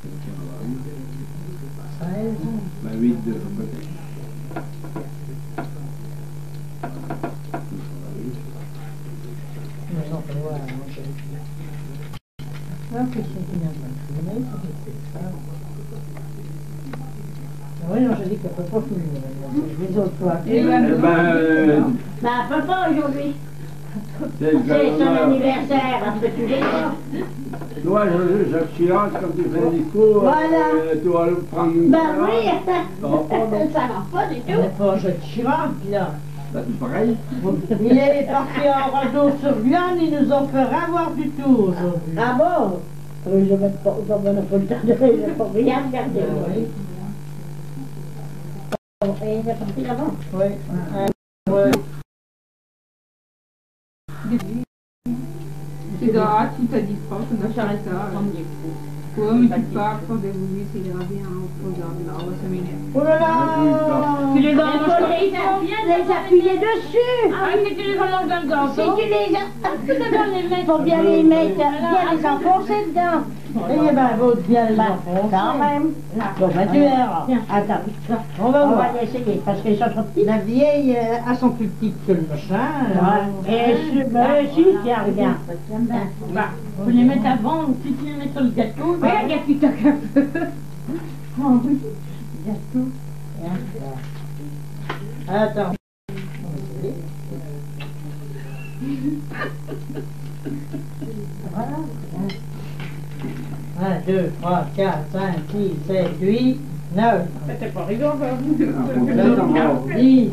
16. Ben 8 de peut-être. Mais non, on voit, ah, que c'est bien filmé, ça fait ça. Oui, non, je dis qu'elle ne peut pas filmer. Les autres fois. Eh ben, Bah, elle peut pas aujourd'hui. c'est le C'est son gouvernement. anniversaire, elle peut tous les jours. Toi, Jacques Chirac, quand tu fais un discours, Voilà. tu vas le prendre une Bah carotte. oui, Ça ça va pas, va pas du On tout. n'est pas Jacques Chirac, là. ben, c'est pareil. Il est parti en radeau sur Guyane, il nous en fait avoir du tout aujourd'hui. Ah bon? Je vais pas, on n'a pas le temps de faire, je vais pas rien regarder. Oui. Et il est parti là-bas. Oui. Ouais. Tu dois, tu te dis pas, tu dois faire ça. Ouais, mais tu pars, quand vous voulez, c'est ira bien, on peut garder là, on va se m'énerver. Oh là là! Tu les Il enlèves faut les appuyer dessus. Ah, si tu les enlèves dans le gant, Si tu les as, faut bien les mettre, bien les enfoncer dedans. Eh ben, vaut bien les Bah, enfoncer. quand même. Bon, ben, tu verras. Attends, On va on va voir. l'essayer parce qu'ils sont trop petits. La vieille, elles sont plus petites que le machin. Et celui, tiens, regarde. Bah, Faut les mettre avant, si tu les mets sur le gâteau. regarde, il y a qui toque un peu. Oh oui, gâteau. Attends. Voilà. 1, 2, 3, 4, 5, 6, 7, 8, 9, T'es pas rigolo, Là, t'en vas. 10.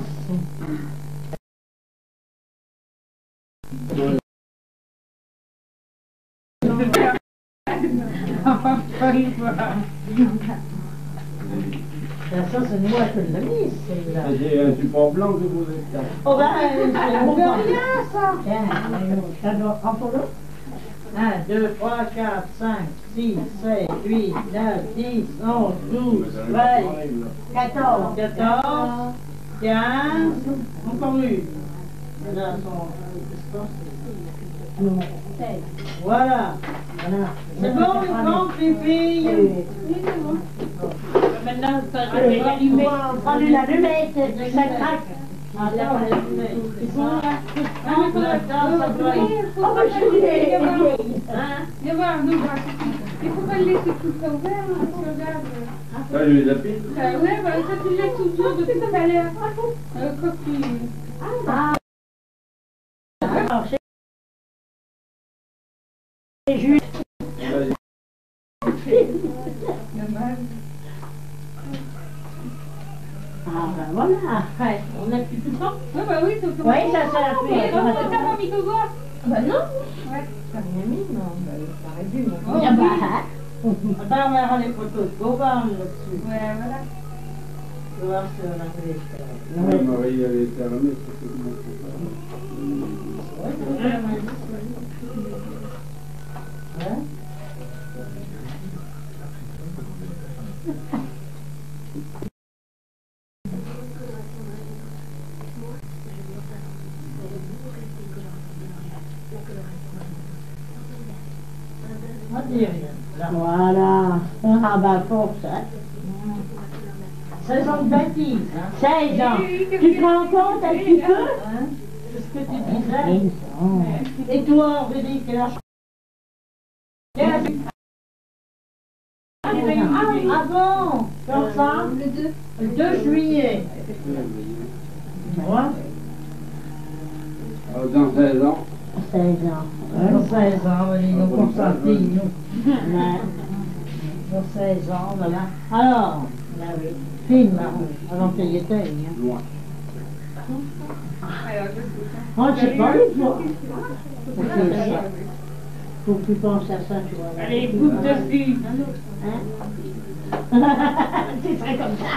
Ça, c'est moi qui l'ai mis, celle-là. C'est un support blanc que vous êtes. Oh ben, on veut rien, ça. Ça doit en pour l'autre. 1, 2, 3, 4, 5, 6, 7, 8, 9, 10, 11, 12, 13, 14. 14, 15, encore une. Là, Non. voilà. C'est bon, ils comptent, les filles. Maintenant, ça On va prendre une allumette, ça craque. Attends, ils sont là. Attends, Ça doit être. Oh, bah, je l'ai. Viens voir, nous, il faut pas le laisser tout ça ouvert, hein, tu regardes. Ça, je les appuie. Ouais, bah, ça, tu le laisses toujours depuis tout à l'heure. Coquille. Alors, c'est juste. Ah ben voilà. Ouais. On appuie tout le temps. Ouais, bah oui, c'est Oui, ça appuie. T'as pas mis tout droit? Bah non. Ouais. T'as rien mis, non. Bah, ça aurait dû. Oh, Ah bah, Attends, on verra les photos de Boban là-dessus. Ouais, voilà. Tu vas voir si on a fait les faire. Ouais, Marie, elle est fermée, c'est tout le monde peut pas. Ouais, c'est vrai, Hein? On dit rien. Là. voilà. Ah bah force. Hein. 16 ans de bêtises, hein. 16 ans. Tu te rends compte un petit peu? Hein? C'est ce que tu disais. 16 ans. Et toi, Aurélie, quel âge? Ah bon? Comme ça? Le 2 juillet. Moi? Dans 16 ans. 16 ans. Dans 16 ans, ils nous consentis, nous. Ouais. Dans 16 ans, voilà. Alors, Bah oui. film, avant qu'il y était, hein. Loin. Oh, c'est pas les fois. Faut que tu penses à ça, tu vois. Allez, coupe de fille. Hein? Tu serais comme ça.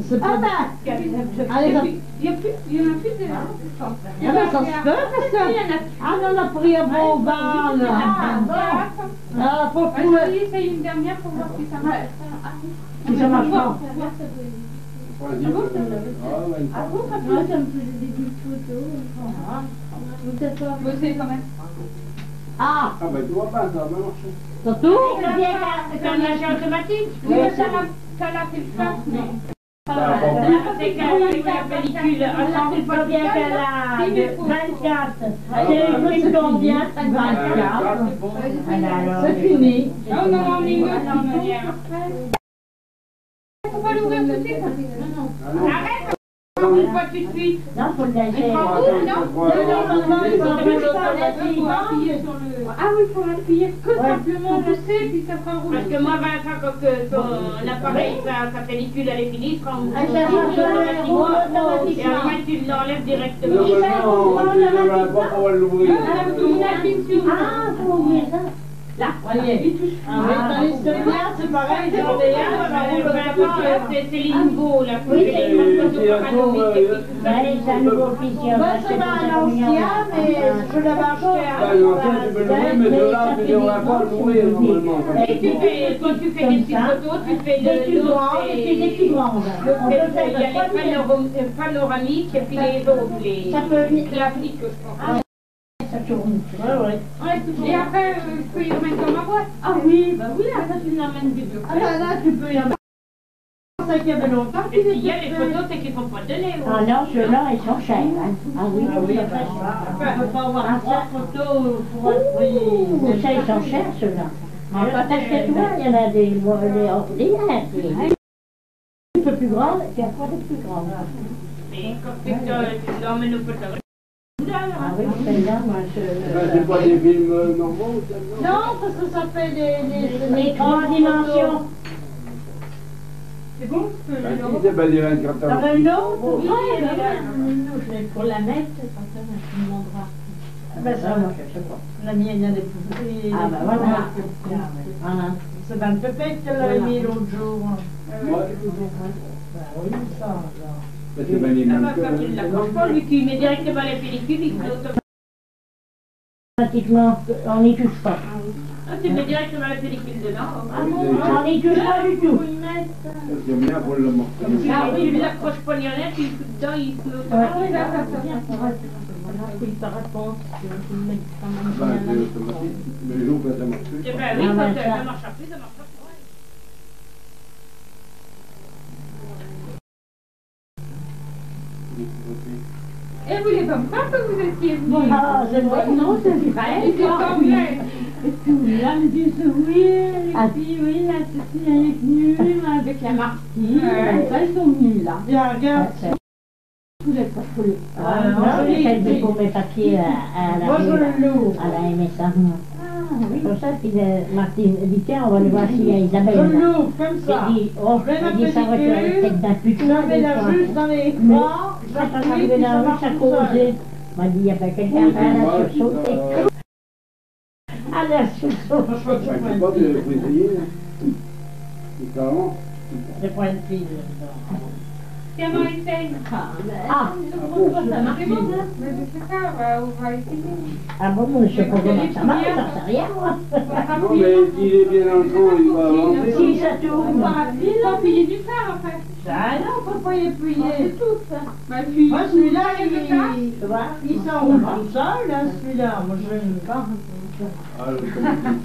C'est Ah pas... bah! Allez, ça... Il y en a plus de... Ah ben, ça se peut, parce que... Ah non, on a pris un bon bain, là. Ah, faut Je trouver... vais essayer une dernière pour voir si ça marche. Si ça marche pas. Ah ouais. Ah bon, papa, ça me faisait des petites photos. Vous êtes pas... Bosser quand même. Ah, Ah ben tu vois pas, ça va marcher. surtout? C'est un achat automatique. Oui, ça l'a fait le faire. C'est qu'avec la pellicule, on ne pas bien qu'elle a 24. C'est une combien? 24. C'est fini. Non, non, on est faut pas l'ouvrir tout de suite. Arrête! Une fois tout de suite. Non, faut le laisser. Ah oui, il faut appuyer que simplement, je sais, puis ça fera rouler. Parce que moi, Vincent, quand ton appareil, sa pellicule, elle est finie, quand on et après tu l'enlèves directement. Non, mais non, on va pas l'ouvrir. Ah, faut ouvrir ça. Là, voyez. Dans les semaines, c'est pareil, c'est c'est les nouveaux, là. C'est un nouveau fichier. Moi, c'est un ancien, mais je l'avais acheté L'ancien, tu peux l'ouvrir, mais ceux-là, tu ne devras pas l'ouvrir normalement. Quand tu fais des petites photos, tu fais le grandes et puis des plus grandes. il y a les panoramiques et puis les autres, les classiques, je pense. Ça tourne. Ouais. Et après, je peux y remettre dans ma boîte. Ah oui, bah oui, là, ça tu l'emmènes du bureau. Ah là, tu peux y en mettre. Ça qu'il y avait longtemps. Et s'il y a les photos, c'est qu'ils ne sont pas donnés. Ah non, ceux-là, ils sont chers. Hein. Ah oui, On ne peut pas avoir 3 photos pour un prix. ça, ils sont chers, ceux-là. Parce que toi, il y en a des ordinaires. Un peu plus grandes, puis après des plus grandes. Mais quand tu l'emmènes au photographe. Ah oui, celle-là, moi, C'est pas des films normaux, celle-là? Non, parce que ça fait les 3 dimensions. C'est bon? C'est pas des 24 heures. T'en as une autre? Oui, Pour la mettre, comme ça, tu demanderas. Ben ça, moi, je sais pas. la mienne, elle est plus. Ah ben voilà. Voilà. C'est dans le pépette qu'elle avait mis l'autre jour. Ouais. Ben oui, ça, alors. Mais c'est pas les Ah mêmes bah, quand il ne l'accroche pas, lui qui met directement les pellicules, il flotte. Pratiquement, on n'y touche pas. Ah, tu mets directement la pellicule dedans. Ah bon? On n'y touche pas du tout. C'est bien pour le morceau. Ah oui, tu ne l'accroches pas ni rien, tu le fous dedans, il flotte. Ah oui, ça, Il te raconte, tu mets quand Ben, même c'est automatique. Mais le jour que ça marche plus. Eh ben oui, quand ça marche plus, ça marche pas. Et vous les comme ça que vous étiez venus? Ah, c'est vrai. Non, c'est vrai. Ils semblaient. Et puis là, me disent oui, Ah. et puis oui, la Cécile elle est venue avec la Martine. Ouais. Ça, ils sont venus là. Bien, regarde. Vous êtes pas foulé. Ah, non, Moi, j'ai fait oui. pour mes papiers à la Moi, je le loue. Elle a aimé ça. Comme ça, puis Martine dit tiens, on va aller voir s'il y a Je Isabelle. le loue, comme ça. J'ai dit, oh, Je mets ma j'ai dit, ça va pellicule, être peut-être d'un putain. Je mets la juste dans les bras, Quand on j'appuie, arrivait puis dans ça la rue, marche ça tout seul. causait. On m'a dit, il n'y a pas quelqu'un qui a sursauté. Elle a sursauté. Je sais pas, tu peux essayer. C'est carrément. C'est pas une fille. Tiens, on essaye. Ah, Ça marche. C'est bon, hein? Mais c'est ça, on va essayer. ah bon, moi, je sais pas comment ça marche, j'en sais rien, moi. Non, mais s'il est bien dans le fond, il va avancer. Si ça tourne. Il faut appuyer du fer, en fait. Ah non, faut pas y appuyer. Bah, puis... Moi, celui-là, Tu vois? il s'enroule tout seul, hein, celui-là. Moi, je ne pas. Ah, le automatique.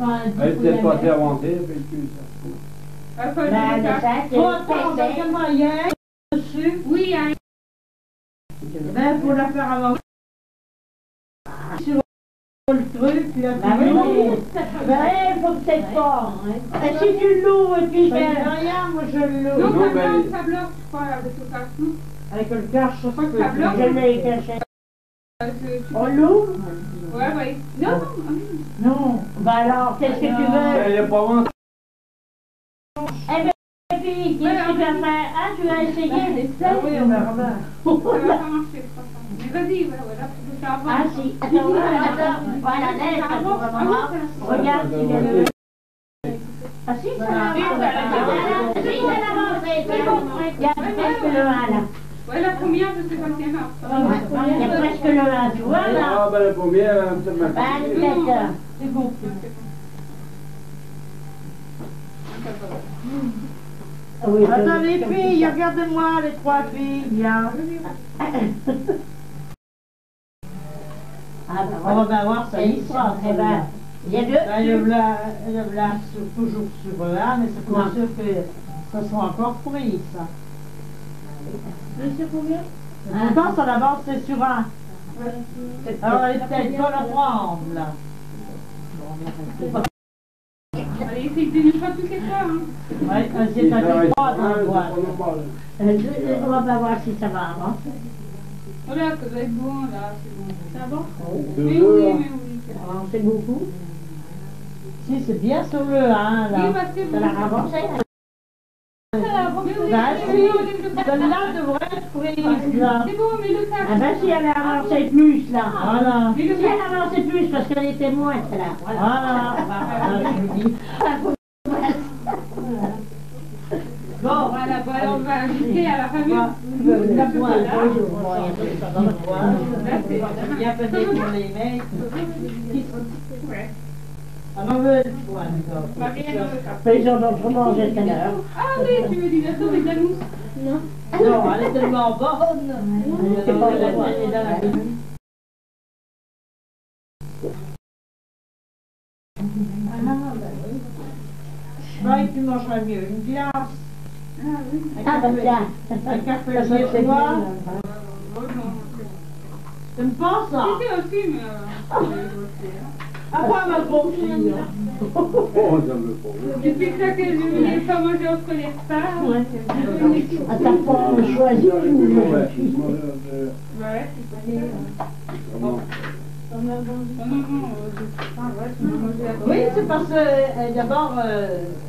Enfin, Elle est peut-être pas assez avancée, la pellicule, ça. Faut Ben, le de faire. ça, faut attendre c'est un moyen dessus. Oui, hein. Ben, faut la faire avant. Sur le truc, là, Bah oui, il faut que c'est fort. Et si tu loues et puis Ben, rien, moi, je le Non, loue. Non, ça mais- bloque, ça bloque, je crois, de toute façon. Avec le cache, je crois que Ça bloque. je l'ai caché. Tu- On loue? Ouais, ouais. Non, Non. Bah alors, qu'est-ce que tu veux? Elle est pas avancée. Eh bien, puis, qu'est-ce que tu vas faire? Ah, tu vas essayer? Ah oui, on verra bien. ça va pas marcher, je crois pas. Mais vas-y, voilà, tu peux faire avant. Ah si, attends, voilà, laisse, Ah bon, ah bon, regarde si le... Ah si, ça avance. Si, ça avance, c'est bon. Il y a presque le 1 là. Ouais, la première, je sais pas si elle marche. Il y a presque le 1, tu vois là? Ah, ben la première, elle me fait Bah, peut-être. C'est bon. Oui, Attends, les filles, regardez-moi, les 3 filles, bien. Ah, ben On va voilà. bien voir, ça y sera. Eh ben, il y a deux. Ben, le blas toujours sur là, mais c'est pas sûr que ça soit encore pris, ça. Monsieur combien? Pourtant, sur la base, c'est sur un. Alors, elle est peut-être pas le prendre, là. Allez, essaye de ne pas tout les fois, hein. Ouais, c'est un peu froid dans le bois. On va pas voir si ça va, hein. Voilà, ça doit être bon, là, c'est bon. Ça va? Mais oui, mais oui. Alors, c'est beaucoup. Si, c'est bien sur le 1, Oui, là. bah c'est Ça bon. l'a ravancé. Ça va, bon, mais oui, Ben, mais si, oui, celle-là devrait être prise, là. c'est bon, mais le sac. Ah ben si elle a avancé plus là. Voilà. Mais le Si sac. elle a avancé plus parce qu'elle était moins là. Voilà. Je vous dis. Bon, Voilà, bon, alors on va ajouter à la famille. la poêle, là. Là, c'est Bien peut-être pour les mecs. ouais. On en veut le poêle, d'accord. Marie, elle en veut pas. Mais ils ont d'autres mangé tout à l'heure. Ah oui, tu me dis bientôt, mais de la mousse. Non, elle est tellement bonne. C'est pas vrai. Elle est dans la vie. Ouais, tu mangeras mieux. Une glace. Ah ben tiens. Un café Ça, c'est chez toi. bon. Oh non. T'aimes pas ça? C'était aussi, mais Après, ma pauvre fille. Oh, ça me fait. depuis ça que je ne l'ai pas mangé entre les repas. Ah, t'as pas choisi ou Ouais. Ouais. Comment? Oh non, non, ouais, tu m'as mangé à Oui, c'est parce que d'abord,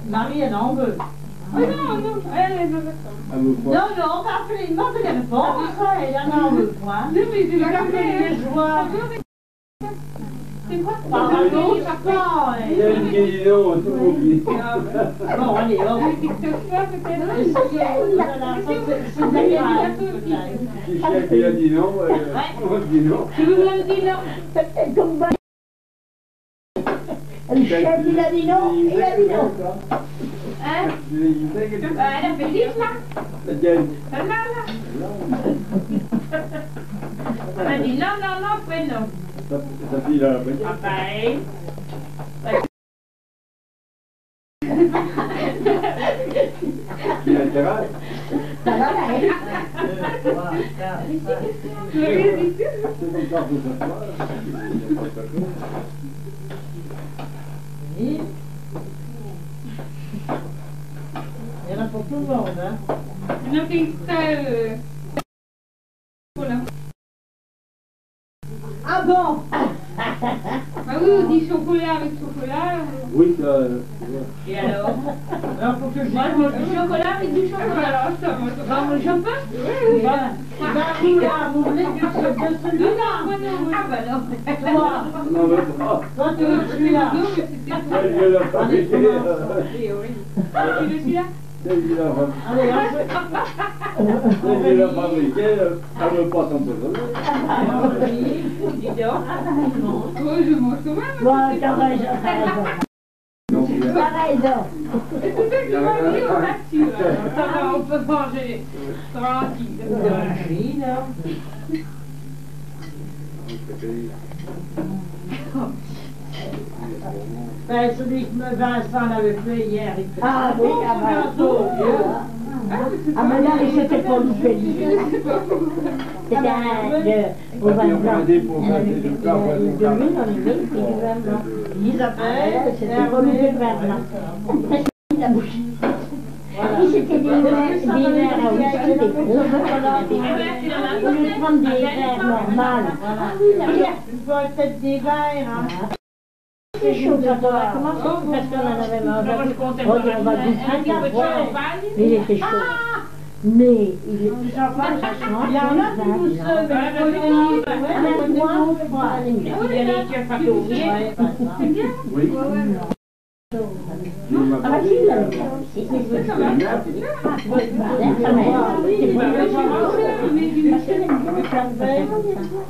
Marie, elle en veut. Oh non, non, elle veut pas. Elle me croit. Non, non, on va appeler, demande les réponses, elle en veut point. Non, mais je Le l'ai café fait. des joies. C'est quoi? Par rapport au sang, Il y a une guéridon, tout oublié. Bon, allez, hop. Un TikTok, ça, peut-être? Essayez, voilà, ça, c'est de la grave, peut-être. Si le chef il a dit non, on dit non. Je vous le dis non. C'est comme ça. Le chef il a dit non, il a dit non. Hein? Elle a fait 10 là. Là, là. Elle a dit non, non, non, fais non. Sa fille, là, Ah ben. il a intérêt. Ça va là, hein? Je l'avais dit. C'est comme ça que ça se passe. Oui. Il y en a pour tout le monde, hein. On a fait exprès. Voilà. Ah bon? Ah oui, on dit chocolat avec chocolat. Oui, ça. Et alors? Alors, faut que je Moi, je mange du chocolat avec du chocolat. Alors, ça, moi, je mange le champagne. Oui, vous voulez de celui-là? Ah bah non. Toi, Non, mais pas. toi, tu veux celui-là. Non, mais c'était pour... Elle vient la fabriquer. Oui, oui. Tu veux celui-là? Elle vient la fabriquer. Allez, on se... Elle vient la fabriquer. Elle ne veut pas s'empoisonner. Dis donc. Oh, je mange quand même. Bon, t'as raison, t'as raison. Donc, il y a- T'as raison. C'est tout ça que tu m'as dit, on a dessus. Ça va, on peut manger. Tranquille. là. Ben, celui que Vincent l'avait fait hier, il fait Ah oui, ah bah. bientôt. Ah mais là, c'était pas du félicité. C'était un de au vin blanc. De l'huile d'olive et du vin blanc. Ils Ah, appellent, c'était pas du vin blanc. La bouche. Puis c'était des verres à whisky, des gros verres. Au lieu de prendre des verres normales. Il faut peut-être des verres, hein. C'est chaud quand on a commencé parce qu'on en avait mangé. Oh, on va goûter la boire. Il était chaud. Mais il est plus en face, ça change. Il y en a qui vous savent, mais Oui. Ah bah si, il l'avait bien aussi. Ça va.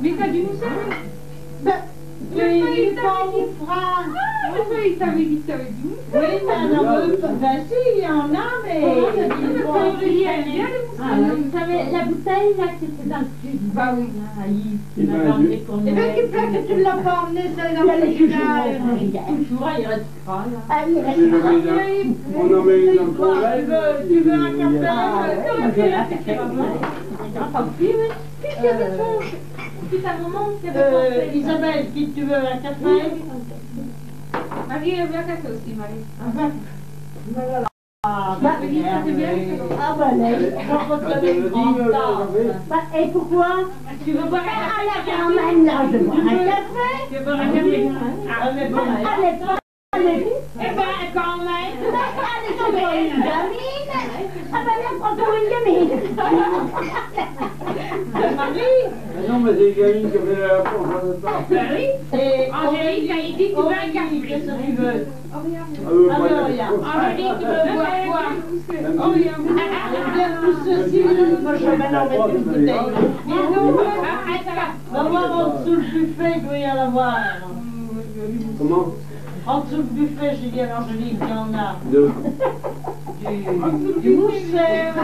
Mais t'as du moussel? il pas au frein. Il t'avait dit que t'avais du mousse. Oui, mais on en veut pas. Ben si, il y en a, mais... Vous savez, la bouteille là qui était dans le sud. Bah oui. Et bien, tu plais que tu l'as pas emmené, c'est dans le frigidaire. Toujours, il reste pas, là. Ah, il reste On en met une dans le convent. Tu veux un café? Isabelle, qui tu veux un café? Marie, elle veut un café aussi, Marie. Ah, bah, ah, bah, là. Et pourquoi? Tu veux boire Ah, la quand même, là, je bois un café. Tu veux boire un café? Ah, mais bon, Allez, pas, allez, Eh ben, quand même. allez, quand même, une gamine. Ah, ben là, prends pour une gamine. Ah non, mais c'est les gamines qui ont fait la porte de temps. Ben oui. Et Angélique, elle dit tu veux un café. qu'est-ce que tu veux? Alors, Angélique, tu veux boire quoi? Oh, il y a tout ceci. Moi, je vais maintenant mettre une bouteille. Va voir en dessous le buffet, il doit y en avoir. Comment? En dessous le buffet, j'ai dit à Angélique, il y en a. Deux. Du mousseur.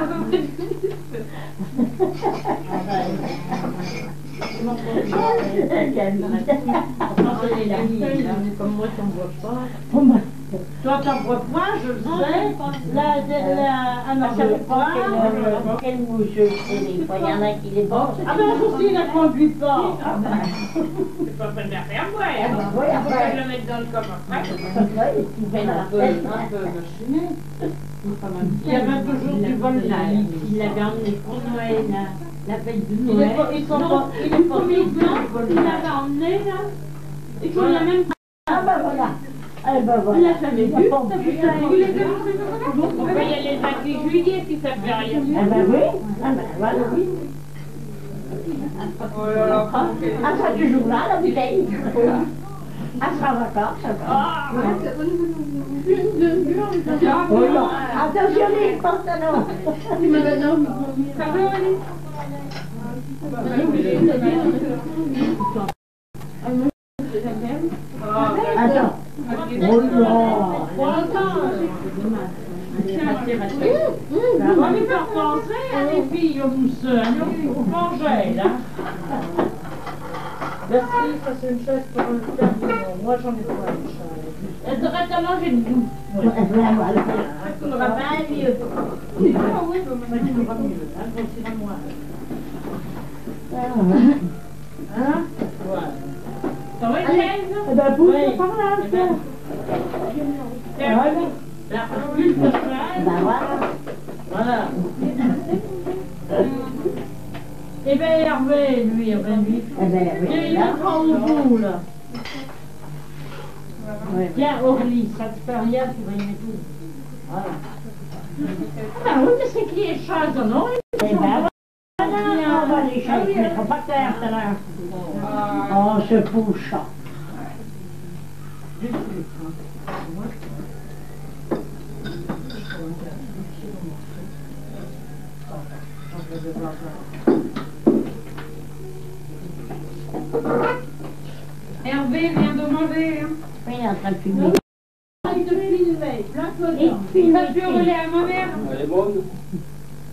Comme moi, t'en bois pas. Toi, t'en bois pas, je le sais. Ah non, je ne sais pas. Quelle moucheuse, c'est des fois, il y en a qui les portent. Ah ben, aussi, il ne conduit pas. C'est pas peine de la faire boire. Oui, On après, peut le mettre dans le coffre. tu fais la tête. Machiné. Il y avait toujours du vol de la Il l'avait emmené pour Noël, la veille de Il est Noël. pas, ils sont pas, il est pas mis Il l'avait emmené, là. Et qu'on l'a même Ah ben voilà. Eh ben on voilà. l'a jamais vu, Pas ça plus. On peut y aller le 28 juillet si ça fait rien. Eh ben oui. Ah ben voilà. Oh là là. Ah, ça toujours là, la bouteille. Ah, ça va encore, ça va. Oh non. Attention, les pantalons. Ça va, Marie? Attends. Oh non. On va lui faire penser à les filles au mousseux, à nous manger, là. Merci, ça c'est une chaise pour le faire. Moi j'en ai pas une chaise. Elle devrait te manger debout. Voilà, voilà. Tu n'auras pas mieux. Tu n'auras mieux, hein, c'est à moi. Hein? Voilà. Ça va, Hélène? Eh ben, pousse Oui. par là, Eh ben, Voilà. la plus de chaise. Ben voilà. Voilà. Eh bien, Hervé, lui, lui. Eh ben Il oui. est encore au bout, là. Tiens, Orly, ça te fait rien, tu vas y mettre tout. Voilà. Ah oui, mais c'est qui est chaise, non? Eh ben voilà. On va les chaises, mais faut pas terre tout à l'heure. Oh, ce pauvre chat. Hervé vient de manger. Hein. Oui, il est en train de fumer. Il te filmait, plein de Et puis, Ça peut rouler à ma mère. Elle est bonne.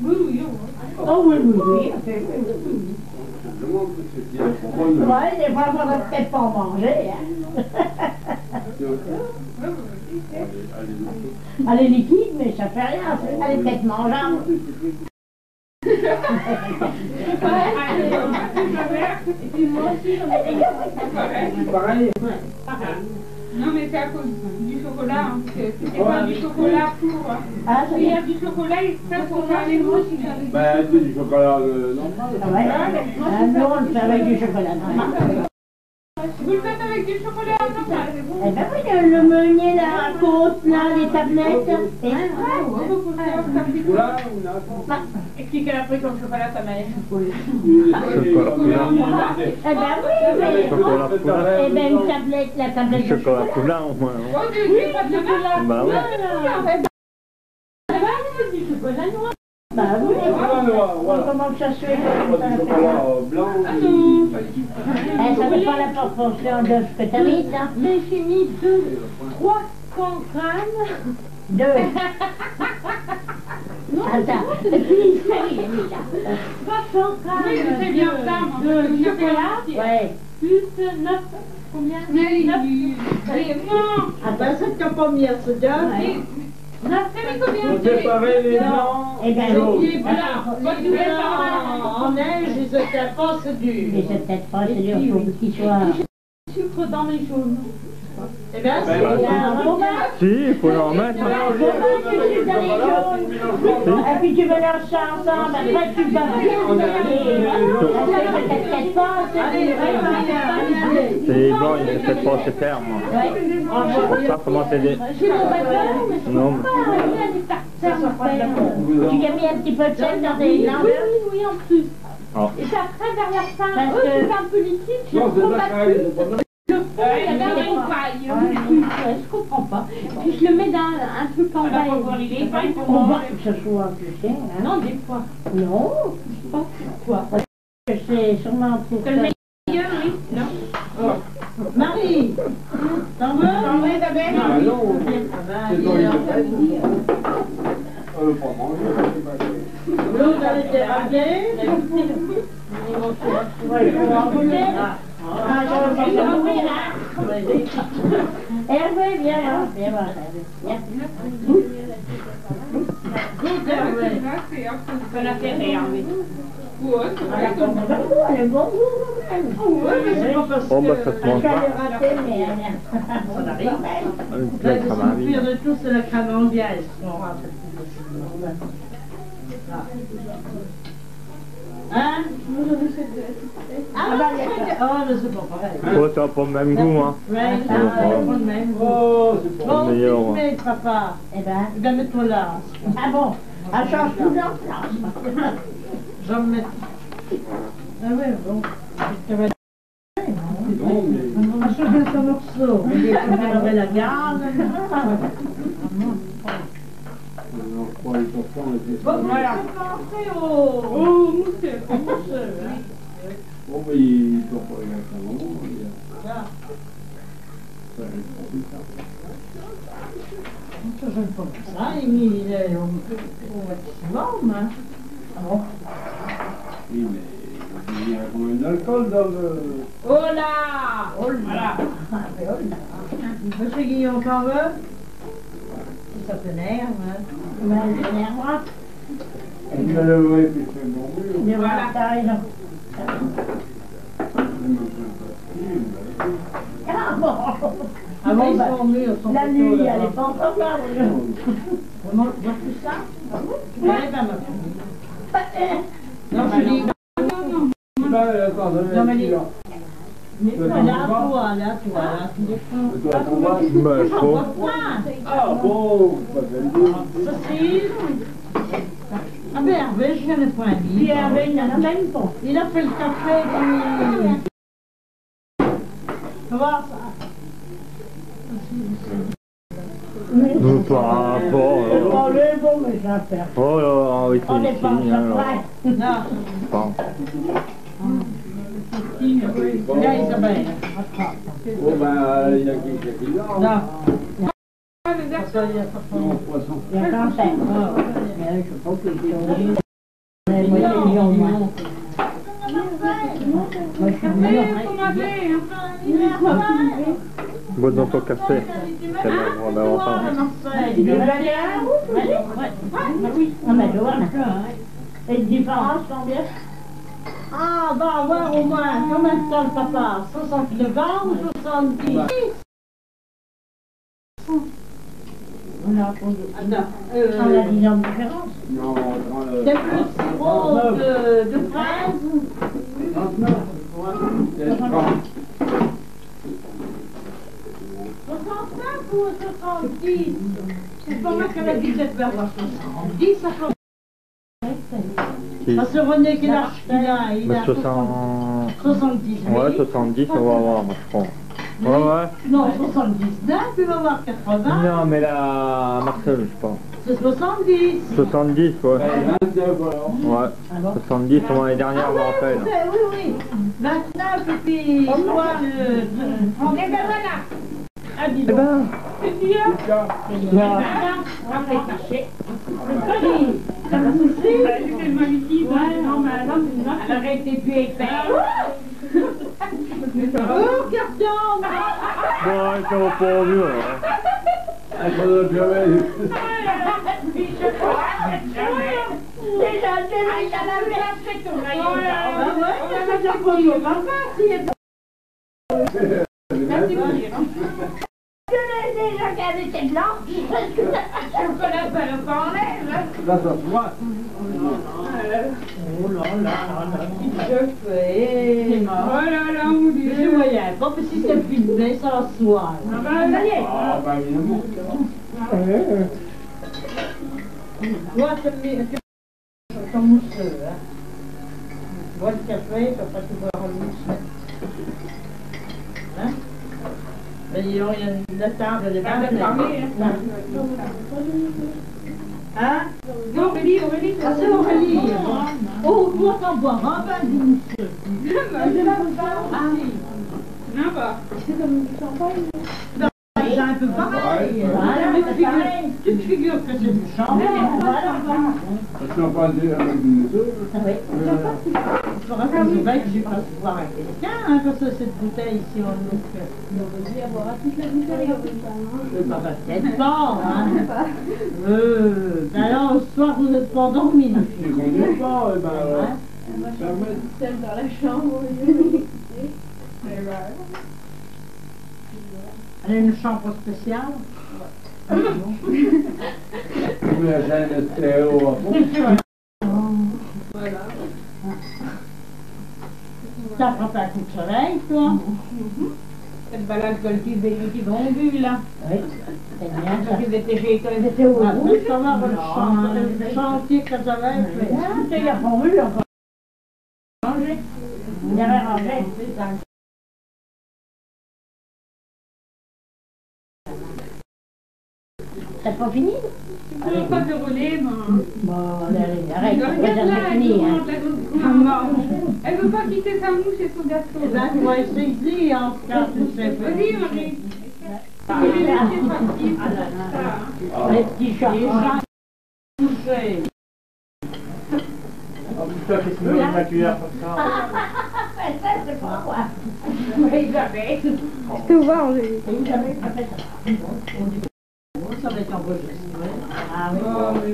oh oui, oui, oui. Je demande que c'est bien. Bonne. Ouais, des fois, on va peut-être pas en manger. Hein. Elle est liquide, mais ça fait rien. Elle est peut-être mangeable. Et puis moi aussi, C'est pareil. non, mais c'est à cause du chocolat. Hein. C'était pas du chocolat pour. Ah, ça Il y y est. a du chocolat et ça pour faire les mots aussi. Ben, c'est du chocolat normal. Ah ouais. Ah, nous, on le fait avec du chocolat normal. Vous le faites avec du chocolat normal, c'est bon. Eh ben oui, le meunier, là, à côte, là, les tablettes. Et Chocolat ou n'a Explique qu'elle a pris comme chocolat sa mère. Eh ben oui, mais... Chocolat poulain. Eh ben une tablette, la tablette de Chocolat poulain au moins. Oh, tu dis pas de chocolat. Bah ouais. Du chocolat noir. Bah oui. Voilà. Comment que ça se fait? Pas du chocolat blanc. Ça dépend de la proportion de ce que tu as mis, ça. Mais j'ai mis 300 grammes. 2. Attends. Et puis, il a mis là. 300 grammes c'est bien ça, de chocolat. Ouais. Plus 9. Combien? 9. Non. Ah ben c'est qu'un pommier, c'est bien. 9, t'as mis combien? On séparait les blancs. Eh ben, Les blancs, en neige, ils étaient pas, c'est dur. mais c'est peut-être pas, c'est dur, il faut qu'il soit... Sucre dans mes jaunes. Eh bien, c'est Ben, bien. Si, il faut en mettre. Et puis tu mélanges ça ensemble, après tu vas bien peut-être pas, C'est bon, il est peut-être pas assez ferme. C'est pour ça, comment t'aider? Non, Tu as mis un petit peu de sel dans tes langues? Oui, en plus. Ah. Et puis après, vers la fin, Parce que- c'est un peu liquide, je Non, ne c'est comprends de pas la plus. caille. Il y avait une paille. Je comprends pas. Puis je le mets dans un truc en bas. On voit que ce soit plus cher, hein? Non, des fois. Non, Quoi? c'est sûrement pour ça. Oui, non. Marie, t'en veux? Ah non, c'est dans les oreilles. Pas manger. L'autre, elle était râpée. Ouais, il faut en goûter. Ah, je vais en goûter, là. Hervé, viens là. Viens voir, Hervé. Goûte, Hervé. On a fait rien, oui. Elle est bon goût, quand même. Oui, mais c'est pas parce oh, bah, que... ça se mange Elle pas. est ratée, mais ça arrive quand même. Une Là, plaque, le ça va pire aller. de tout, c'est la crème anglaise qu'on rentre. Hein? Ah, bah, mais c'est pas pareil. Oh, t'as pas le même goût, hein. Ouais, Ah, c'est pas le même goût. Oh, c'est pas Bon, meilleur, tu hein. mets, papa. Eh ben, Eh bien, mets-toi là. ah bon, elle change tout dans place. J'en mets. Ah ouais, bon. Ça va être... non, mais... Ah, chacun son morceau. Il est comme la garde. Non, je crois qu'ils sont pas en été. Bon, voilà. Oh, mousseux. Bon, mais ils sont pas exactement. Ça arrive pas plus tard. Ça, j'aime pas ça. Il est au maximum. Hein. Ah bon? Oui, mais il y a combien d'alcool dans le... Oh là! Oh là! Monsieur Guillaume, t'en veux? Ça t'énerve, hein? Ben, je n'énerve Il va le voir et puis c'est bon mur. pas. Voilà. T'as raison. Ah bon. Ah bon, ils bah, sont mûrs, sont La photos, nuit, là-bas. elle est pas encore là. On voit plus ça? Oui, ben, ma fille. Non, je dis... Non, mais Là, toi, là, toi, ton bas. Ben, je trouve. Ah bon, pas bien. Cécile. Ah ben Hervé, je viens de point Puis Hervé, il n'en a même pas. Il a fait le café, puis... Tu vois, ça... Nous, pas C'est rapport. pas le bon, mais j'en perds. Oh là, oui, On c'est n'est pas en ici, alors. surprise. Non. Bon. Là, Isabelle. Bon, ben, il y a qui là. Non. Parce qu'il y a pas de Non, poisson. Il y a qu'un faire. Mais je sais pas qu'ils sont... Mais moi, c'est million, moi. Moi, je suis million. Bois dans ton café. C'est le droit d'avantage. Il est venu à oui. Ah, mais je vois. Et une différence, combien? Ah, va avoir au moins, combien de temps le papa? 69 ans ou 70? On a répondu. Attends, On a 10 ans de différence. Non, on prend le... c'est plus sirop de fraise? 39. C'est 30. 65 ou 70? C'est pas moi qui avais dit que j'étais vers 70, ça fait... Qui? Parce que René, quel âge il a? Il Mais a 70. 70. Ouais, 70, on va voir, moi, je crois. Ouais, ouais. Non, 79, il va avoir 80. Non, mais là, Marcel, je pense. C'est 70. 70, ouais. 29 alors. Ouais. 70, comme l'année dernière, je me rappelle. Oui, oui. 29 et puis quoi On est là, voilà. Ah, dis Eh donc. ben, C'est dur. On fait cacher. Ça va souffrir. C'est tellement utile. Non, mais elle aurait été plus épais. Oh, carton. bon, ça va pas mieux, hein. Elle ne jamais. Déjà, elle avait fait ton Ah rayon. ouais, on a déjà pas eu. Je l'ai déjà gardé tes blanches. Je peux la faire pas en l'air. Là, ça se voit. Oh là là, je fais. C'est mort. Oh là là, mon Dieu. Je voyais pas, parce que si c'est filmé, ça se voit. Ah bah, allez. Ah, bah évidemment. Toi, ton mousseux, hein. Bois le café, t'as pas tout boire le mousseux. Hein? Mais il y a une table, elle est Ah, pas de parler, hein. Hein? Non, Aurélie, Aurélie. Ah, c'est Aurélie. Oh, toi, t'en bois un bain du mousseux. Non, bah. C'est un peu pareil. Voilà, tu te figures que c'est du champagne. Je suis pas dire avec du mousseux. Il faudra que je vais que je fasse voir à quelqu'un, hein, parce que cette bouteille ici, on nous fait. Ça va peut-être pas, hein. Alors, ce soir, vous n'êtes pas endormis, là. Si on n'est pas, eh ben alors. Ça va être- dans la chambre. Elle a une chambre spéciale. Vous la chaîne stéréo à fond. Ça prend pas un coup de soleil, toi. Cette balade collective qui vont bu, là. Oui. C'est bien, ça. Ils étaient chez toi, ils étaient au Ah, rouge. ça va, le chantier que ça va être fait. Il y a pas eu, on va manger. Il y avait rangé, c'est ça. T'as pas fini? Tu peux pas te rouler, mais... Bon, allez, arrête, on va Regarde jamais là, elle finir, hein. elle veut pas quitter sa mouche et son gâteau. Eh ben, tu vas essayer, en tout cas, tu sais. Vas-y, Marie. Je vais laisser partir, ça. Les petits chats. Les chats couchés. oh putain, qu'est-ce que c'est ma cuillère comme ça? Ça, c'est pas quoi. Oui, j'avais. Je te vois, Angélique. Ça va être enregistré. Ah oui. Oh, oui,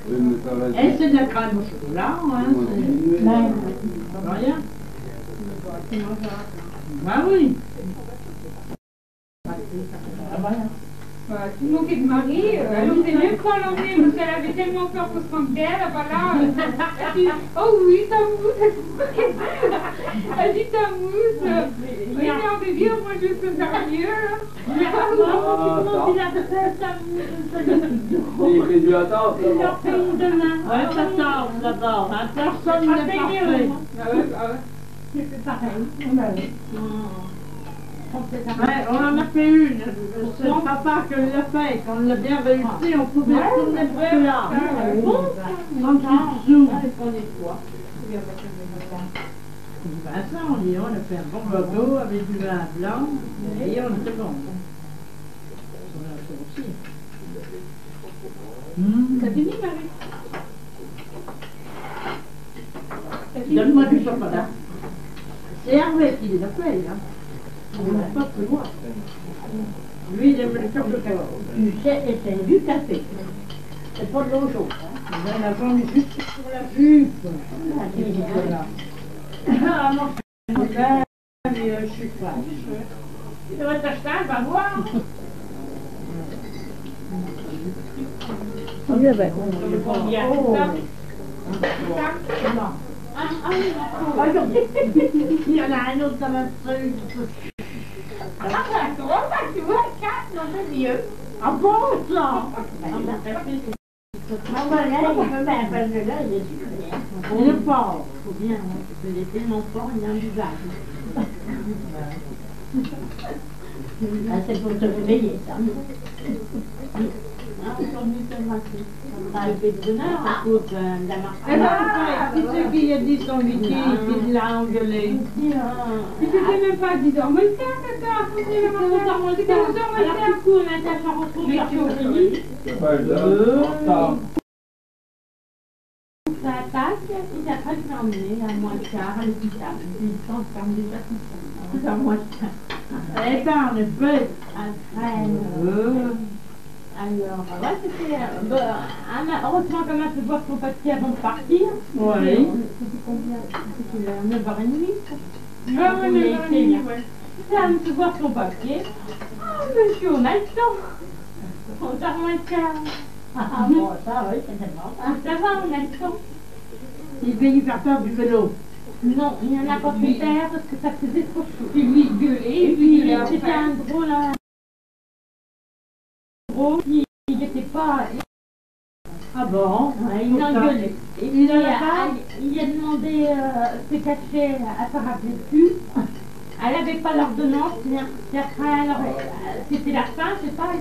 Oui, mais ça va être- Et c'est de la crème au chocolat, hein. C'est pas rien. Ah oui. Voilà, tout le monde est de Marie, elle n'osait même pas l'emmener parce qu'elle avait tellement peur pour son père, voilà. Elle dit, oh oui, ta mousse, elle dit ta mousse, oui, mais on veut dire, moi je peux faire mieux. Ah, ça. Il fait du attente, là. Ouais, ça tarde d'abord, hein. Personne n'est parfait. Ah ouais, bah ouais. C'est pareil. Ouais, on en a fait une. C'est le papa qui l'a fait. Quand on l'a bien réussi, on pouvait tourner pour là. Quand tu zoomes. Ben ça, on dit, on a fait un bon logo avec du vin blanc. Et on était bon. On a fait aussi. T'as fini, Marie? Donne-moi du chocolat. C'est Hervé qui l'a fait, hein. On n'a pas plus loin. Lui, il aime le chocolat. Tu sais, c'est du café. C'est pas de l'eau chaude. Hein. Il a la jambe juste sur la jupe. Voilà. Ah non, je suis fraîche. Tu devrais t'acheter, va voir. Isabelle. Combien? Ça? Il y en a un autre dans ma truc. Ah, ça drôle, tu vois, 4, non, c'est mieux. Ah bon, ça? Ah voilà, il peut bien faire de là, il est sucré. Il est fort. Faut bien, hein. Il est tellement fort, il est imbuvable. Ah, c'est pour te réveiller, ça. Ah, le fait de bonheur, à cause de la marque. Eh ben, C'est ce qui a dit son wiki, qui l'a engueulé. Puis c'était même pas 10h moins le quart, caca. C'était 11h moins le quart. Alors, du coup, Natacha retrouve Mais sa tu as fille. C'est pas évident. En retard. Ça attaque, et après, je l'ai emmené à moins le quart à l'hôpital. Puis, il s'enferme déjà tout ça. C'est à moins le quart. Eh ben, en effet, après, alors, ouais, c'était, heureusement quand même, de voir son papier avant de partir. Oui. C'était combien? C'était 9h30. Ah ouais, mais ouais. Ça me fait voir son papier. Ah, monsieur, on a le temps. On t'a moins le quart. Ah bon, ça, oui, c'était bon. Ah, ça va, on a le temps. Il veut y faire faire du vélo. Non, il n'y en a pas fait faire parce que ça faisait trop chaud. Puis lui gueuler, Et puis puis, après. c'était un drôle, il n'était pas... Ah bon? Ouais, il engueulait. Et puis, il a demandé ses cachets à sa rappeler plus. Elle n'avait pas l'ordonnance, puis après, alors, c'était la fin, je sais pas,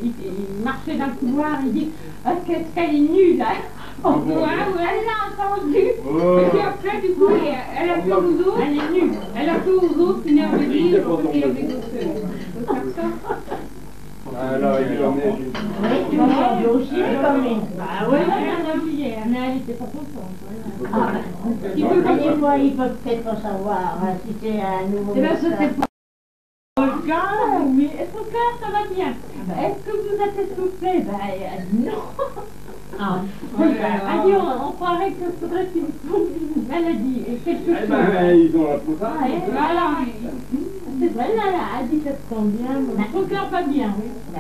il marchait dans le couloir, il dit qu'est-ce qu'elle est nulle, hein? Ouais, Elle l'a entendu. Et puis après, du coup, elle a fait aux autres. Elle est nulle. Elle a fait aux autres une heure de dire parce qu'il y avait d'autres personnes. Alors, il est emmené. Oui, tu m'as entendu aussi, comme lui. Bah oui, elle a oublié, mais elle n'était pas contente. Ah, Il peut pas. des fois, il peut peut-être pas savoir si c'est un nouveau. Eh ben, médecin. c'était pas le cas, mais son cœur, ça va bien. Est-ce que vous êtes essoufflé? Ben, elle dit non. Ah, Oui, elle dit on croirait que faudrait qu'il trouve une maladie et quelque Eh chose. ben, ils ont la pousse. Ah, et voilà. C'est vrai, là, elle dit que ça se sent bien, mais son cœur pas bien, oui.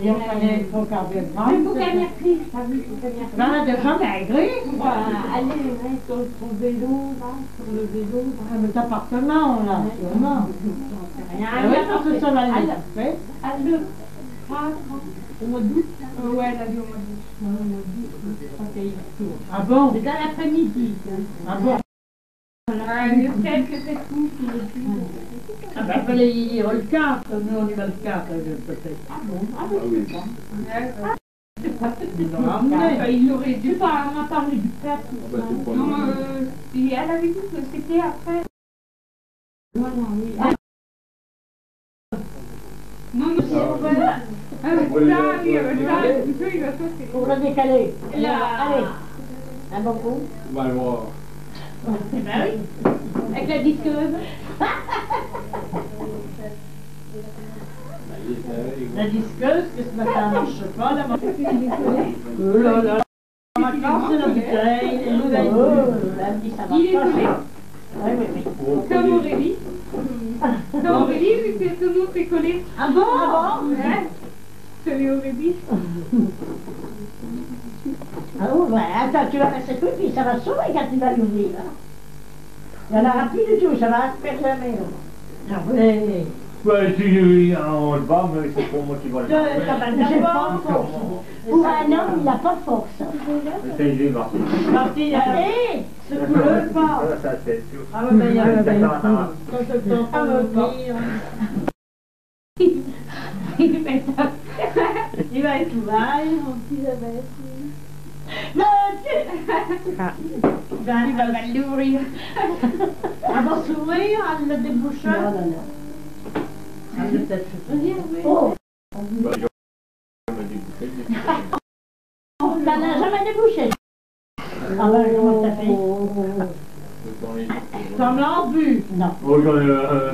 et on connaît son cardiagramme. Mais faut qu'elle m'ait pris, ça oui, faut qu'elle m'ait pris. Ben, déjà maigri. Aller sur son vélo, là, sur le vélo. Ah, mais cet appartement, là, sûrement. Rien, Ah oui, parce que ça va aller fait. elle le fera au mois d'août. Ouais, elle a dit au mois d'août. Au mois d'août, je crois qu'elle y retourne. Ah bon? C'est dans l'après-midi. Ah bon? Le fait que c'est tout, Ah ben, il fallait y dire le 4, nous on y va le 4, peut-être. Ah bon? Ah Ah oui. c'est pas Ils l'ont ramené. il l'aurait Je dû. sais pas, on a parlé du 4. Bah, c'est pas Non, mal. et elle avait dit que c'était après. Voilà, oui. Ah, Non, mais c'est vrai. Avec ça, oui, avec ça, un petit peu, il va sauter. Pour le décaler. Là. Allez. Un bon coup. On va le voir. ben oui. Avec la disqueuse. La disqueuse, que ce matin, ça marche pas, là. Oh là là. Ma classe, c'est la bouteille. Oh, la vie, ça Il est marche collé. pas. Oui, oui, oui. Comme Aurélie. Comme Aurélie, vu que tout le monde s'est collé. Ah bon? Ah bon? Ouais. C'est les Aurélie. Ah bon, ouais, attends, tu vas rester tout, puis ça va sauver quand tu vas l'ouvrir. Il n'y en aura plus du tout, ça va perdre la maison. Ah oui. Ouais, si on le bat, mais c'est pour moi qui va le J'ai pas force. Pour un homme, il n'a pas de force. C'est lui, Martin. Martine, hé, secoue-le pas. Ça, c'est sûr. Ah ouais, ben il y a le Ça, ça va. Ah ouais, Il va être ouvert, mon petit Isabelle. Il va l'ouvrir. Elle va s'ouvrir, elle le débouche. non, non, non. Elle va peut-être se tenir, mais... Oh, Bah, je me dis, ça n'a jamais débouché. Ah ben, comment t'as fait? Comme l'embu. Non. Oh,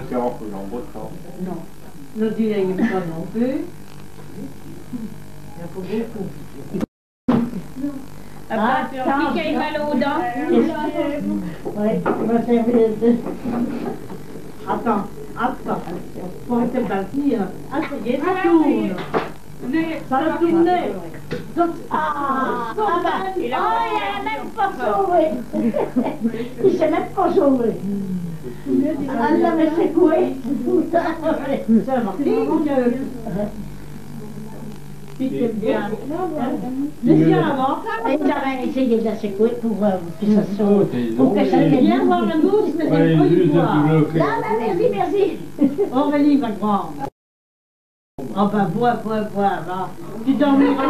c'est en faisant votre temps. Non. Le dieu, il n'aime pas non plus. Il y a pas beaucoup. Ah, Puis qu'il ait mal aux dents. oui, on va servir de... Attends. Pour être parti, ah, ça y est, ça Ah, tourne. Mais Ça va tourner. Ah, bah, il a même pas sauvé. Il s'est même pas sauvé. Ah non, mais c'est quoi? Ça va. Si tu aimes bien. Viens avant. Et j'avais essayé de la secouer pour que ça Oh, saute. t'es Pour que ça long. Viens voir la mousse, mais Ouais, c'est pas juste du bois. un peu bloqué. Non, non, merci, merci. Aurélie, ma grande. Oh ben, bois, va. Tu dormiras.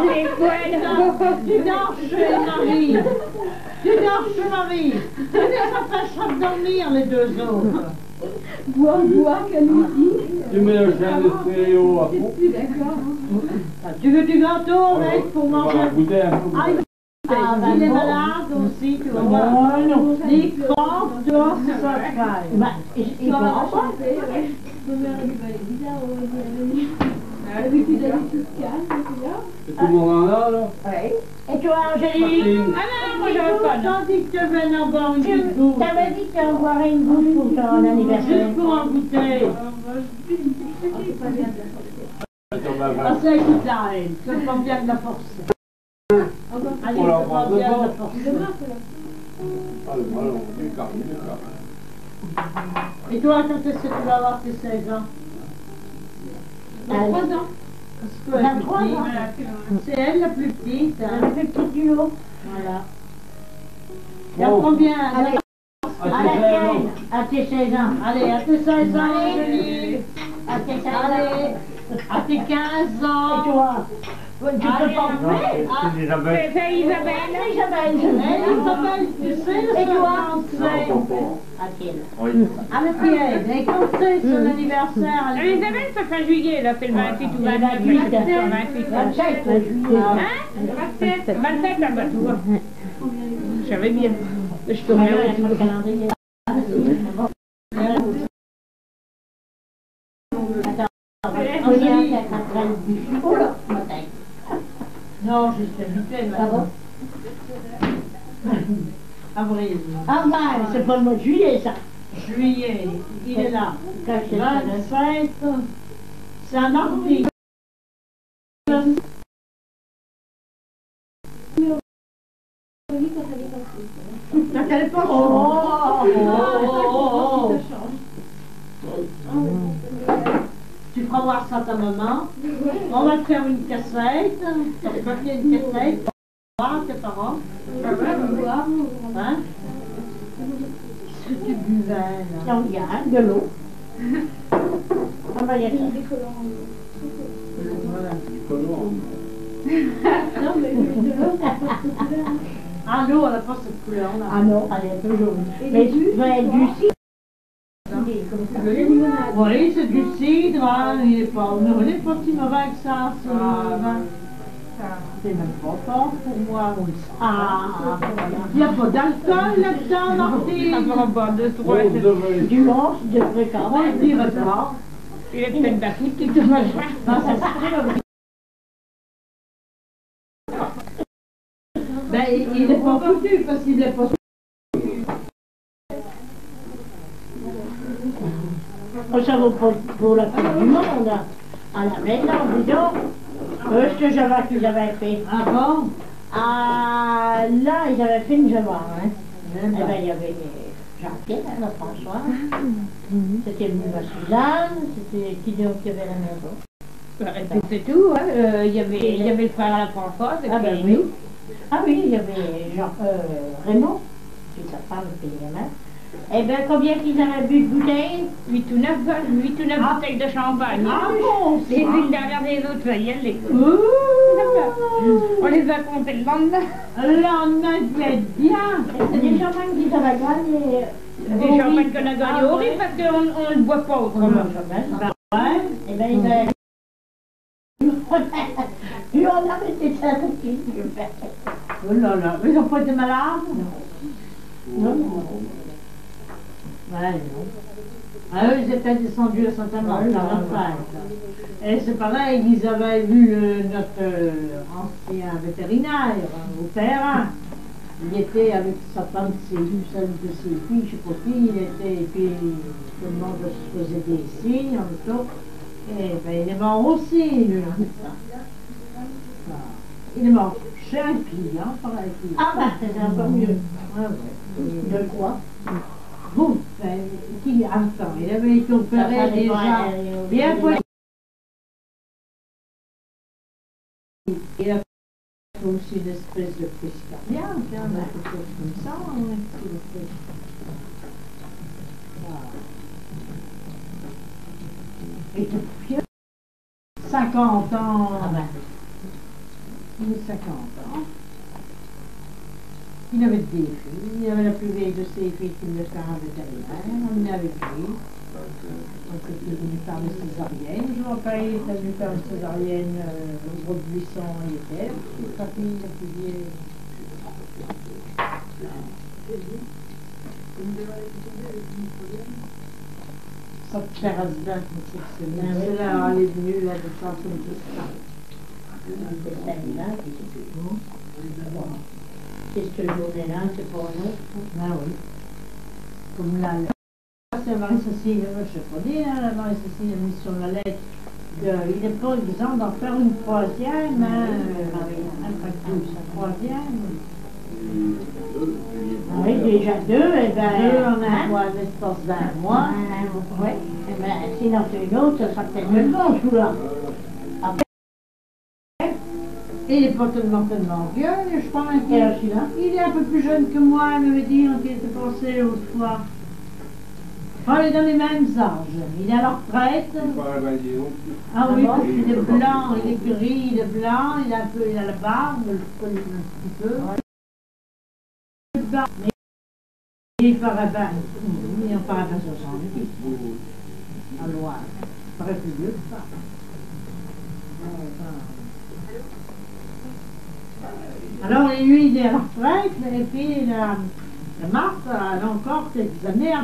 Tu dors chez Marie. Tu dors chez Marie. Tu s'empêchera de dormir, les deux autres. Bois, qu'elle nous dit. Tu mets le chien de stéréo à fond. Je suis d'accord. Tu veux du gâteau, mec, pour On va manger? goûter un peu. Ah, il est malade aussi, tu vas voir. non. Les crampes, toi, c'est ça que je Bah, il va en pas. D'habitude, elle est toute calme, c'est là. Et tout le monde en a, là? Et toi, Angélique? Ah non, moi j'avais pas. T'as dit que tu venais en boire une petite goutte. T'avais dit que tu en boirais une goutte pour ton anniversaire. Juste pour en goûter. Ah, ça écoute la haine. Ça pas bien de la forcer. Allez, On la ça prend pas bien de la devant. forcer. Allons, du carré. Et toi, quand est-ce que tu vas avoir tes 16 ans? Dans 3 ans. Parce que elle est 23 petite. ans. C'est elle la plus petite. Elle Hein. a fait petit du lot. Voilà. Il y a Bon. combien? Allez, Ah, à c'est laquelle? À tes 16 ans. Allez, à tes 16 ans, Allez. Angélique. À tes 16 Allez, ans. à tes 15 Et ans. toi? Tu peux Allez, pas. Non, c'est Isabelle. C'est Isabelle. Isabelle. Isabelle, tu sais, Et toi? À quelle? Oui. Ah, mais Pierre, elle comptait son anniversaire. Ah, Isabelle, c'est fin juillet, là, c'est le 28 ou 29. 28. 28. 27 juillet. Hein? 27. 27, là, bah, tu vois. Je savais bien. Je te Ouais, remets sur le calendrier. Attends, regarde, t'as après le bûche. Oh là, ma tête. Non, je suis habituée Ça va? Avril. Ah ben, c'est pas le mois de juillet, ça. Juillet, il est là. Caché ça, là. 27, c'est un mardi. Quand elle est pas Tu feras voir ça à ta maman. On va te faire une cassette. Tu vas faire une cassette. Voir tes parents. Hein? Ce que tu buvais, là. Non, il y a de l'eau. Ah ben, il y a ça. Voilà. Collant. Ah l'eau, elle n'a pas cette couleur-là. Ah non, elle est un peu jaune. Mais du cidre. Oui, c'est du cidre, hein. Il n'est pas si mauvais que ça, ce vin. C'est même pas fort pour moi. Ah, il n'y a pas d'alcool là-dedans, Martine. Dimanche, je devrais quand On même. ne dirait pas. Il est peut-être battu, tu te manges. Non, ça se peut. Ben, il n'est pas foutu parce qu'il n'est pas. Ça vaut pour la Coupe du Monde. À la maison, dis donc. Ce que qu'ils avaient fait. Ah bon? Ah, là, ils avaient fait une Java. Hein. Eh Eh ben, ben, il y avait Jean-Pierre, là, François. C'était venu ma Suzanne. C'était qui d'autre qui avait à la maison? C'est tout, hein. Il y avait le frère à la Françoise. Et Ah puis ben oui. Ah oui, il y avait Raymond, c'est sa femme qui est gamin. Eh bien, combien qu'ils avaient bu de bouteilles? 8 ou 9 bouteilles de champagne. ah bon? Et puis une derrière les autres, ça y est. Ouh! On les a comptés le lendemain. Le lendemain, tu es bien. C'est des champagnes qu'ils avaient gagné. Des champagnes qu'on a gagné au riz parce qu'on ne le boit pas autrement. Ouais. Eh bien, ils avaient... Puis on avait été tranquilles. Oh là là, mais ils n'ont pas été malades? Non. Ouais, non. Ah, eux, ils étaient descendus à Saint-Amand, à la fête. Et c'est pareil, ils avaient vu notre ancien vétérinaire au terrain. Il était avec sa femme, celle de ses filles, je sais pas qui, il était, et puis tout le monde se faisait des signes en tout. Et ben, il est mort aussi, lui. Il est mort chez un client, pareil. Ah ben, c'est encore mieux. Ouais, ouais. De quoi? Bon, ben, qui, attends, il avait été opéré déjà bien c'est une espèce de crise cardiaque, quelque chose comme ça. Et depuis 50 ans, il a 50 ans, il avait des filles, il avait la plus vieille de ses filles qui le fait un vétérinaire, on est avec lui. Donc il est venu faire une césarienne, je me rappelle, il est venu faire une césarienne au gros de Buisson, il était, sa fille la plus vieille. Ça te fait rasbin, c'est là, elle est venue là de façon tout ça. C'est celle-là qui c'est ce journée-là, c'est pour nous. Ah oui. Comme là, c'est Marie-Cécile, je ne sais pas dire, Marie-Cécile a mis sur la lettre qu'il n'est pas exempt d'en faire une troisième, après tout, sa troisième. Oui, déjà deux, et ben. Deux en un mois, l'espace d'un mois. Oui, et ben, sinon c'est une autre, ça sera peut-être le bon, celui-là. Et il n'est pas tellement vieux, je pense qu'il est un peu plus jeune que moi, elle m'avait dit, quand il était passé l'autre fois. Enfin, il est dans les mêmes âges. Il est à la retraite. Ah oui, parce qu'il est blanc, il est gris, il est blanc, il a la barbe, je connais un petit peu. Mais il paraît bien, il en paraît bien 70, à Loire. Il paraît plus vieux que ça. Alors lui, il est à la retraite, et puis la Marthe, elle a encore quelques années à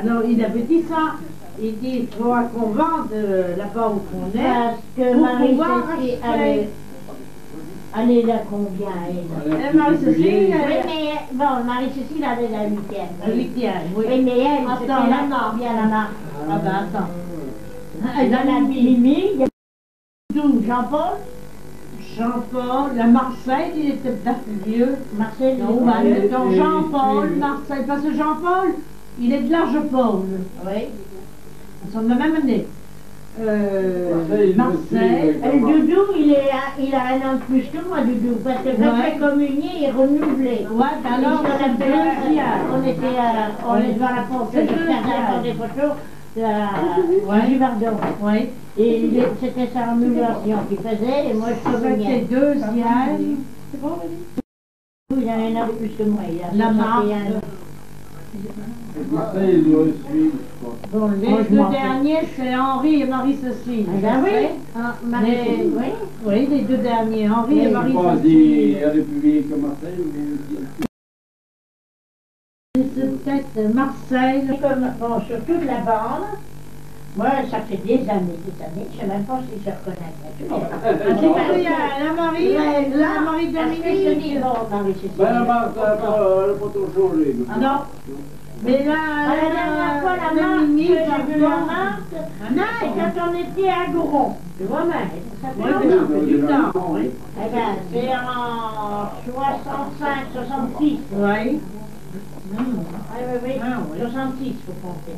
alors il avait dit ça, il dit il faudra qu'on vende là-bas où on est. Parce que Marie-Cécile, elle est là combien elle? Marie-Cécile, Oui, mais bon, Marie-Cécile, elle est la huitième. la huitième, oui. Oui, mais elle, Attends, c'était là, bien la marque. Ah ben attends. Elle a la Mimi, il y a d'où Jean-Paul? Jean-Paul, la Marseille, il était peut-être plus vieux. Marcel, Non, donc Jean-Paul, Marseille, parce que Jean-Paul, il est de l'Arge-Paul. oui. Ils sont de la même année. Marseille. Doudou, il a un an de plus que moi, Doudou, parce que quand il est communié, il est renouvelé. Ouais, alors, On est devant la porte, je faire des photos de Givardon. Oui. Et c'était sa renouvelation qu'il faisait, et moi je communiais. C'était deuxième. Il a un an de plus que moi, il a La marque. 61 ans. Bon, les deux derniers, c'est Henri et Marie-Cécile. Ah ben oui. Mais, Oui. oui, les deux derniers, Henri et Elle Marie-Cécile. est plus vieille que Marseille. C'est peut-être Marseille. Bon, sur toute la bande, moi ça fait des années, je ne sais même pas si je reconnais. La Marie Dominique. Ben, Marthe, elle n'a pas trop changé. Ah non. Mais là, La dernière fois, la marque, j'ai vu la marque, c'est quand on était à Gouron. Tu vois, mais ça fait longtemps. du temps. Oui. Eh bien, c'est en 65, 66. Oui. Oui, Ah, oui. 66, faut compter.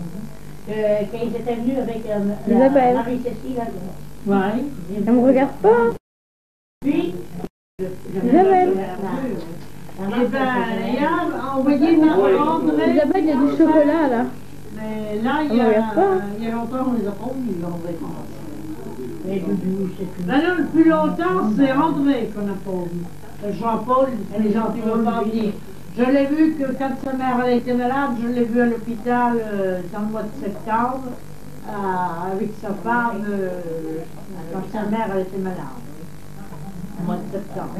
Quand ils étaient venus avec Isabelle. Marie-Cécile à Gouron. Oui. Elle me regarde pas. Puis, Isabelle. Eh ben, il a envoyé André. Isabelle, il y a du chocolat là. Mais là, On regarde pas. il y a longtemps, on les a pas vus, André. mais Doudou, c'est tout. Ben là, le plus longtemps, c'est André qu'on n'a pas vu. Jean-Paul, les gens qui ne veulent pas venir. Je l'ai vu que quand sa mère elle était malade, je l'ai vu à l'hôpital dans le mois de septembre, avec sa femme, quand sa mère elle était malade. Au mois de septembre.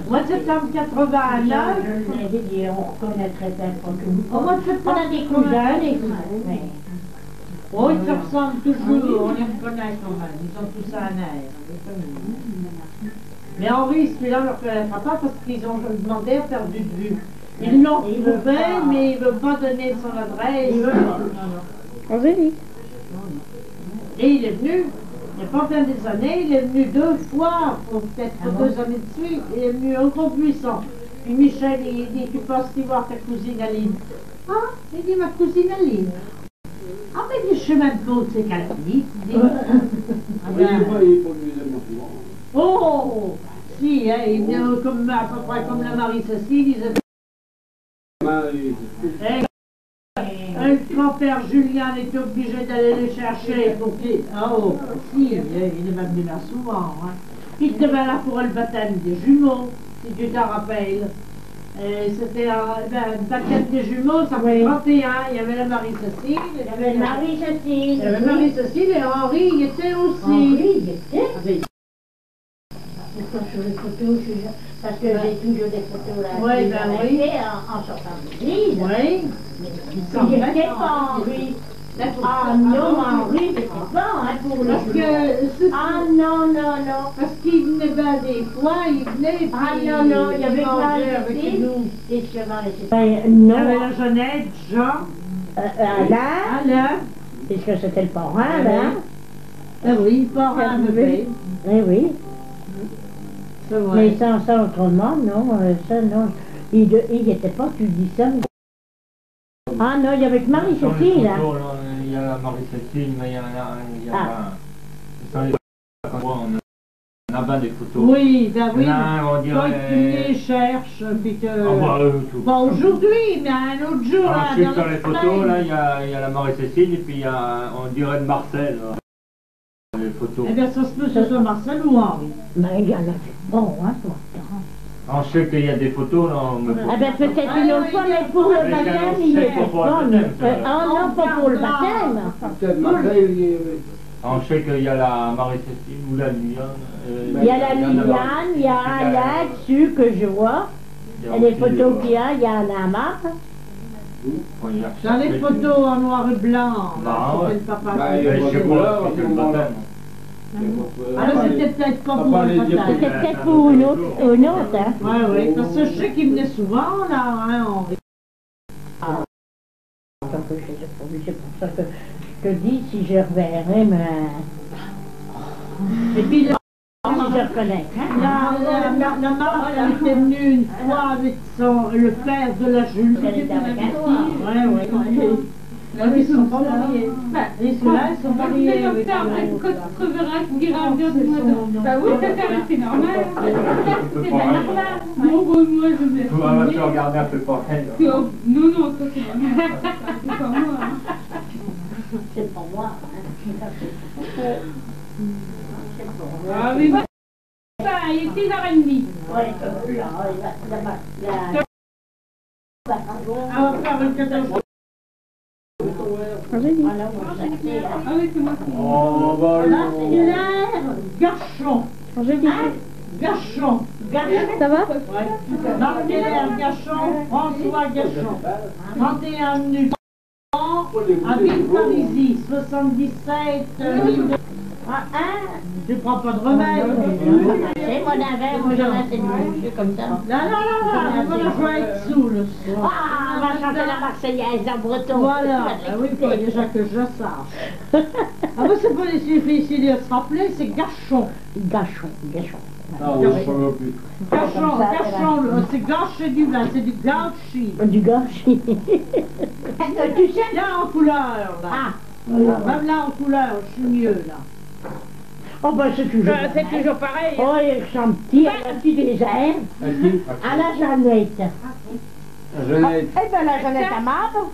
Au mois de septembre 89. Je l'avais dit, on reconnaîtrait bien pas tout. Au mois de On septembre. a des cousins, des cousins. Mais Oh, ils se ressemblent toujours, on les reconnaît quand même. Ils ont tous un air. Mais Henri, celui-là, on ne le reconnaîtra pas parce qu'ils ont demandé à perdu de vue. Ils l'ont Il veut trouvé, pas. mais il ne veut pas donner son adresse. Il veut pas. Angélique. Et il est venu, il n'y a pas bien des années, il est venu 2 fois, peut-être 2 années de suite, il est venu au Gros Buisson. Puis Michel, il dit, tu passes y voir ta cousine Aline. Ah, il dit, ma cousine Aline. Ah, mais du chemin de côte, c'est qu'à la vie. Il est pas le deuxième souvent. Oh, si, hein, il venait comme, à peu près comme la Marie-Cécile, ils avaient... Le grand-père Julien était obligé d'aller les chercher pour qu'il... Oh, si, il est même venu là souvent. Hein. Il était là pour le baptême des jumeaux, si tu t'en rappelles. C'était le baptême des jumeaux, ça fait 31. Il y avait la Marie-Cécile. Il y avait Marie-Cécile. Il y avait Marie-Cécile et Henri y était aussi. Henri y était. Avec... Pourquoi sur les photos, parce que j'ai toujours des photos là. Oui, ben oui. En sortant de l'église. Oui. Il n'était pas Henri. Ah non, Henri n'était pas hein, pour le que ah non, non, non. Parce qu'il venait bien des fois, il venait. Ah non, non, il y avait avec nous. Et sur Marie-Cécile. Il y avait la Jeannette, Jean. Alain. Puisque c'était le parrain, Alain. Ah oui, le parrain, bébé. Eh oui. Mais ça autrement, non, ça non. Il n'était pas, tu dis ça. Ah non, il y avait que Marie-Cécile. Il y a la Marie-Cécile, mais il y en a... On a bien des photos. Oui, ben oui. Là, on dirait... Quand tu les cherches, puis que... tout. Pas aujourd'hui, mais un autre jour. Ensuite, sur les photos, là, il y a la Marie-Cécile, et puis il y a, on dirait de Marcel. Là. Les photos. Eh bien, ça se peut que ce soit Marcel ou Henri. Mais il y en a bon, hein, toi. On sait qu'il y a des photos, là. Ah ben peut-être une autre fois, mais pour le baptême, il est pas. Ah non, pas pour le baptême. Peut-être Marseille, il est... On sait qu'il y a la Marie-Cécile ou la Liliane. Il y a la Liliane, il y a un là dessus que je vois. Et les photos qu'il y a un amas. Dans les photos en noir et blanc, c'était le papa. Je sais pas, c'était le baptême. Alors c'était peut-être pas pour le baptême. C'était peut-être pour une autre, hein. Oui, oui, parce que je sais qu'il venait souvent, là, hein, Henri. C'est pour ça que je te dis, si je reverrai, mais... Et puis, si je reconnais, hein. La marque, elle était venue une fois avec le père de la Jules. Elle était avec un fils. Oui. Ils sont pas mariés. Et ceux-là, ils sont mariés. C'est comme ça, après, quand tu te reverras, tu diras bien de moi. Bah oui, c'est normal. C'est pas normal. Non, bon, moi, je me Tu vas regarder un peu pour elle. Non, non, ça c'est normal. C'est pas moi. C'est pour moi. Ah, mais bah, il est 6h30. Oui, là-bas. On va faire le 14 jours. Ah oui, c'est moi qui... Oh, bah, Là, c'est l'air Gachon. Gachon. Ça va? Marc-Hélène Gachon, François Gachon. 31 minutes. À Ville-Parisis, 77 000. Ah, hein? Tu prends pas de remède. C'est mon verre, moi j'en ai assez de monsieur comme ça. Non, je vais être sous le soir. Ah, on va chanter la Marseillaise en breton. Voilà, ah oui, il faut déjà que je sache. Ah ben c'est pas difficile de se rappeler, c'est Gachon. Gachon. non, je ne sais pas plus. Gachon, c'est gâché du vin, c'est du gâchis. Du gâchis. Tu sais, Là en couleur, là. ah, Même là en couleur, je suis mieux, là. oh ben c'est toujours pareil. Oh, il chante petit des airs. À la Jeannette. Jeannette. Eh ben la Jeannette amable.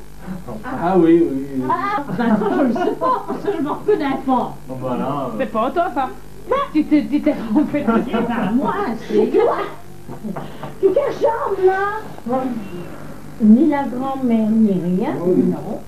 Ah oui. Ah, Ben ça, je ne sais pas, parce que je me reconnais pas. Bon, voilà. C'est pas toi, ça. Tu t'es trompé. Ben, moi, c'est... tu ressembles là. Ni la grand-mère, ni rien. Non.